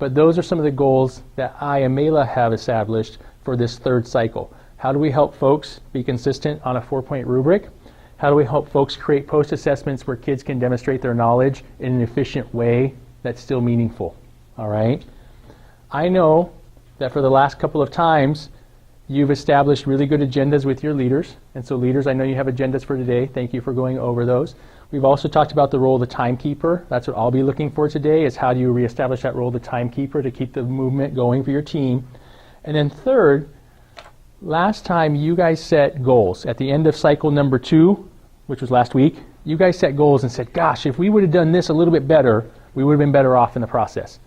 But those are some of the goals that I and Mela have established for this third cycle. How do we help folks be consistent on a 4-point rubric? How do we help folks create post-assessments where kids can demonstrate their knowledge in an efficient way that's still meaningful? All right? I know that for the last couple of times, you've established really good agendas with your leaders. And so leaders, I know you have agendas for today. Thank you for going over those. We've also talked about the role of the timekeeper. That's what I'll be looking for today, is how do you reestablish that role of the timekeeper to keep the movement going for your team. And then third, last time you guys set goals. At the end of cycle number 2, which was last week, you guys set goals and said, gosh, if we would have done this a little bit better, we would have been better off in the process.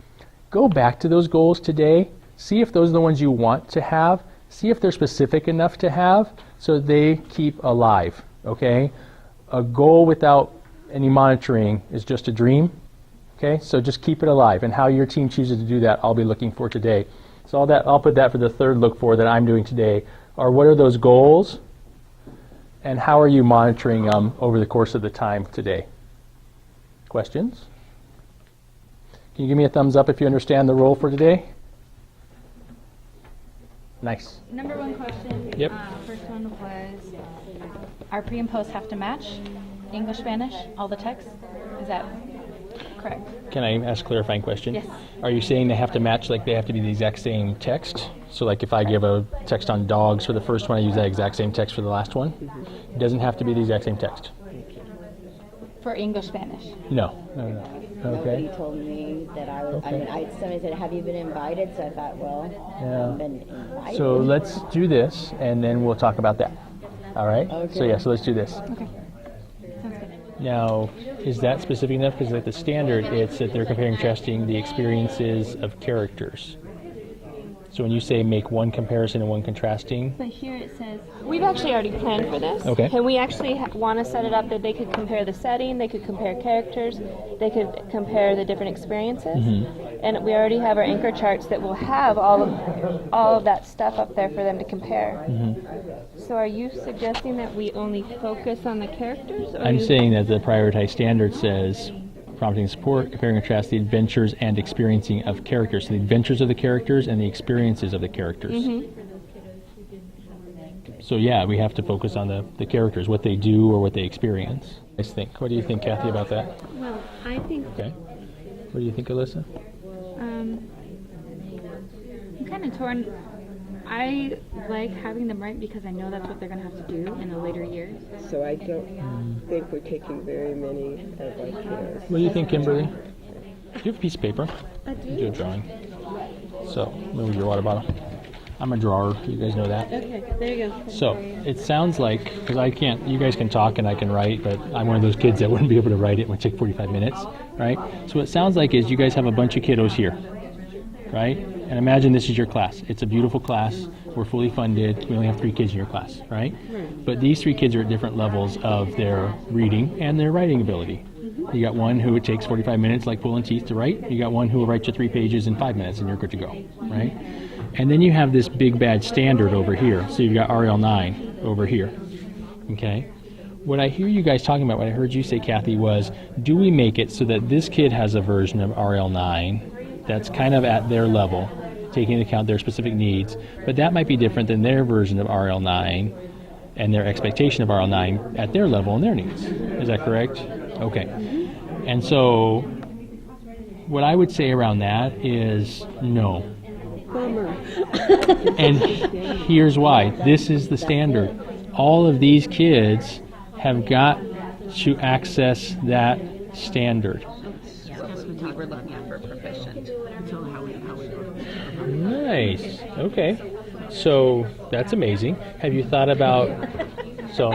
Go back to those goals today. See if those are the ones you want to have. See if they're specific enough to have so they keep alive, okay? A goal without any monitoring is just a dream, okay? So just keep it alive, and how your team chooses to do that, I'll be looking for today. So I'll put that for the third look for that I'm doing today, are what are those goals, and how are you monitoring them over the course of the time today? Questions? Can you give me a thumbs up if you understand the role for today? Nice. Number 1 question. Yep. First one was, our pre and post have to match English, Spanish, all the text? Is that correct? Can I ask a clarifying question? Yes. Are you saying they have to match, like they have to be the exact same text? So like if I give a text on dogs for the first one, I use that exact same text for the last one? It doesn't have to be the exact same text. For English, Spanish? No. Nobody Okay. told me that I was. Okay. Somebody said, "Have you been invited?" So I thought, well, I haven't been invited. So let's do this, and then we'll talk about that. All right? Okay. So yeah, so let's do this. Okay. Sounds good. Now, is that specific enough? Because like the standard, it's that they're comparing and contrasting the experiences of characters. So when you say make one comparison and one contrasting, But here it says, We've actually already planned for this. Okay. And we actually want to set it up that they could compare the setting, they could compare characters, they could compare the different experiences. And we already have our anchor charts that will have all of that stuff up there for them to compare. So are you suggesting that we only focus on the characters? Or I'm you- saying that the prioritized standard says prompting and support, comparing and contrast the adventures and experiencing of characters. So the adventures of the characters and the experiences of the characters. So yeah, we have to focus on the characters, what they do or what they experience. I think. What do you think, Kathy, about that? well, I think Okay. What do you think, Alyssa? I'm kind of torn. I like having them write because I know that's what they're going to have to do in the later years. So I don't think we're taking very many of our kiddos. What do you think, Kimberly? Do you have a piece of paper? I do. Do a drawing. So, move your water bottle. I'm a drawer. You guys know that. Okay, there you go. So, it sounds like, because I can't, you guys can talk and I can write, but I'm one of those kids that wouldn't be able to write it. It would take 45 minutes, right? So what it sounds like is you guys have a bunch of kiddos here, right? And imagine this is your class. It's a beautiful class. We're fully funded. We only have 3 kids in your class, right? But these 3 kids are at different levels of their reading and their writing ability. You got one who it takes 45 minutes, like pulling teeth, to write. You got one who will write you 3 pages in 5 minutes, and you're good to go, right? And then you have this big bad standard over here. So you've got RL9 over here, okay? What I hear you guys talking about, what I heard you say, Kathy, was do we make it so that this kid has a version of RL9 that's kind of at their level, taking into account their specific needs, but that might be different than their version of RL9 and their expectation of RL9 at their level and their needs. Is that correct? Okay. And so what I would say around that is no. And here's why. This is the standard. All of these kids have got to access that standard. That's what we're looking at for proficient. So how we Nice. Okay. So that's amazing. Have you thought about... So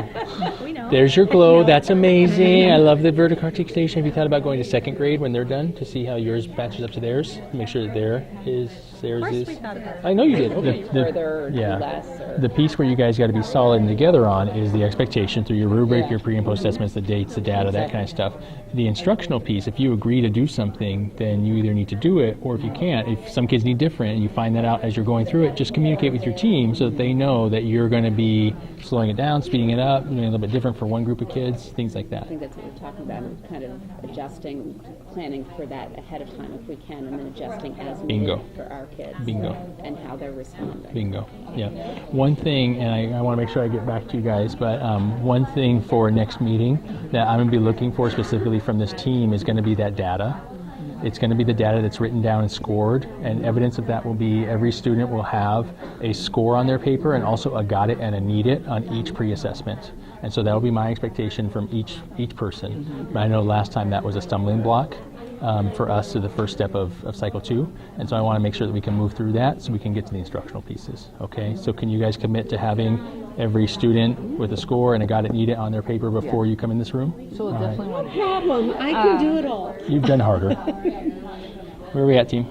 there's your glow. That's amazing. I love the vertical articulation. Have you thought about going to 2nd grade when they're done to see how yours matches up to theirs? Make sure that there is theirs Of course is. we thought about I know you did. Further or yeah. less. Or, The piece where you guys got to be solid and together on is the expectation through your rubric, Yeah. your pre and post assessments, the dates, the data, that kind of stuff. The instructional piece, if you agree to do something, then you either need to do it, or if you can't, if some kids need different and you find that out as you're going through it, just communicate with your team so that they know that you're going to be slowing it down, speeding it up, doing a little bit different for one group of kids, things like that. I think that's what we're talking about, and kind of adjusting, planning for that ahead of time if we can, and then adjusting as Bingo. needed for our kids. Bingo. And how they're responding. Bingo. Yeah. One thing, and I want to make sure I get back to you guys, but one thing for next meeting that I'm going to be looking for specifically from this team is going to be that data. It's going to be the data that's written down and scored, and evidence of that will be every student will have a score on their paper and also a got it and a need it on each pre-assessment. And so that will be my expectation from each person. But I know last time that was a stumbling block for us to the first step of cycle 2. And so I want to make sure that we can move through that so we can get to the instructional pieces. Okay, so can you guys commit to having every student with a score and a got it, need it on their paper before you come in this room? So we'll definitely want to. Problem. I can do it all. You've done harder. Where are we at, team?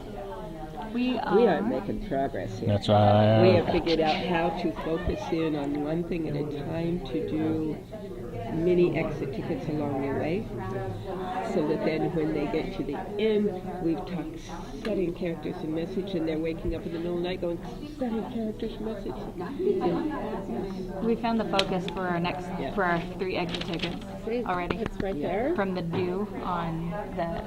We We are making progress here. That's right. We have figured out how to focus in on one thing at a time, to do mini exit tickets along the way, so that then when they get to the end, we've talked setting characters and message, and they're waking up in the middle of the night going, setting characters, message. And, We found the focus for our next for our 3 exit tickets already. It's right there. From the due on the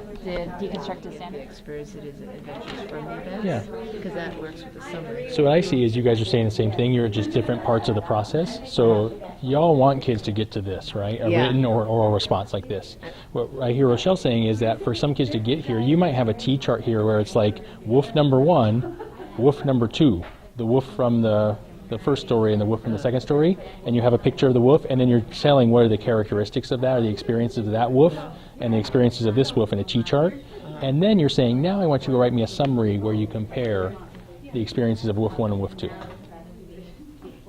deconstructed standard. Experience it as adventures from the events. Yeah. Because that works with the summary. So what I see is you guys are saying the same thing. You're at just different parts of the process. So y'all want kids to get to this, right? A Yeah. written or oral response like this. What I hear Rochelle saying is that for some kids to get here, you might have a T-chart here where it's like woof number 1, woof number 2, the woof from the first story and the woof from the second story, and you have a picture of the woof, and then you're telling what are the characteristics of that, or the experiences of that woof, and the experiences of this woof in a T-chart. And then you're saying, now I want you to write me a summary where you compare the experiences of woof 1 and woof 2.